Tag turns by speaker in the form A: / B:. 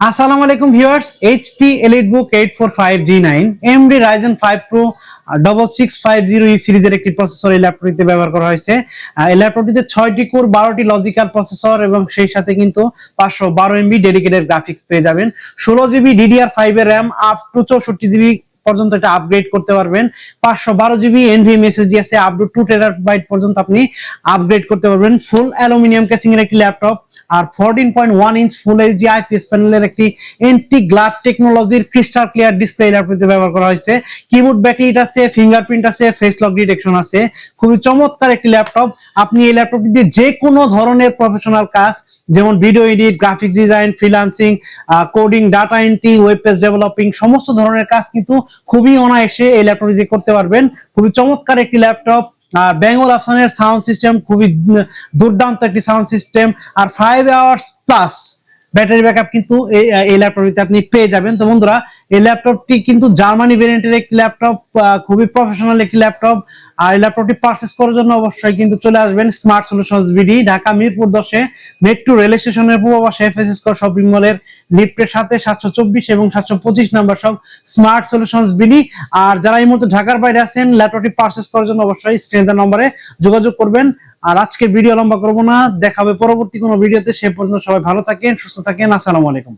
A: আসসালামু আলাইকুম viewers, HP EliteBook 845G9 AMD Ryzen 5 Pro 6650E সিরিজের একটি প্রসেসর এই ল্যাপটপটিতে ব্যবহার করা হয়েছে। এই ল্যাপটপটিতে 6টি কোর 12টি লজিক্যাল প্রসেসর এবং সেই সাথে কিন্তু 512 MB ডেডিকেটেড গ্রাফিক্স পেয়ে যাবেন। 16GB DDR5 এর RAM আপ টু 64GB পর্যন্ত এটা আপগ্রেড করতে পারবেন। 512GB NVMe SSD আছে, আপ টু 2TB পর্যন্ত আপনি আপগ্রেড করতে পারবেন। ফুল অ্যালুমিনিয়াম কেসিং এর একটি ল্যাপটপ আর 14.1 ইঞ্চ ফুল এইচডি আইপিএস প্যানেলের একটি এন্টি গ্লাড টেকনোলজির ক্রিস্টাল ক্লিয়ার ডিসপ্লে ল্যাপটপে ব্যবহার করা হয়েছে। কিবোর্ড ব্যাকলাইট আছে, ফিঙ্গারপ্রিন্ট আছে, ফেস লক ডিটেকশন আছে। খুবই চমৎকার একটি ল্যাপটপ। আপনি এই ল্যাপটপটি দিয়ে যে কোনো ধরনের প্রফেশনাল কাজ যেমন video edit, graphics design, freelancing, coding, data entry, web page developing সমস্ত ধরনের কাজ কিন্তু খুবই অনায়াসে এই ল্যাপটপটি দিয়ে করতে পারবেন। খুবই চমৎকার একটি ল্যাপটপ। বেঙ্গল অপশনের সাউন্ড সিস্টেম খুবই দুর্দান্ত একটি সাউন্ড সিস্টেম আর 5 আওয়ার্স প্লাস ব্যাটারি ব্যাকআপ কিন্তু এই ল্যাপটপটিতে আপনি পেয়ে যাবেন। তো বন্ধুরা, এই ল্যাপটপটি কিন্তু জার্মানি ভেরিয়েন্টের একটি ল্যাপটপ, খুবই প্রফেশনাল একটি ল্যাপটপ। আর এই ল্যাপটপটি পারচেজ করার জন্য অবশ্যই কিন্তু চলে আসবেন smart solutions BD, Dhaka Mirpur 10-এ মেট্রো রেল স্টেশনের পূর্ব পাশে এফএস স্কয়ার শপিং মলের লিফটের সাথে 724 এবং 725 নাম্বার সব স্মার্ট সলিউশনস বিডি। আর যারা এই মুহূর্তে ঢাকার বাইরে আছেন, ল্যাপটপটি পারচেজ করার জন্য অবশ্যই স্ক্রিনের নম্বরে যোগাযোগ করবেন। আর আজকের ভিডিও লম্বা করবো না, দেখা হবে পরবর্তী কোনো ভিডিওতে। সে পর্যন্ত সবাই ভালো থাকেন, সুস্থ থাকেন। আসসালামু আলাইকুম।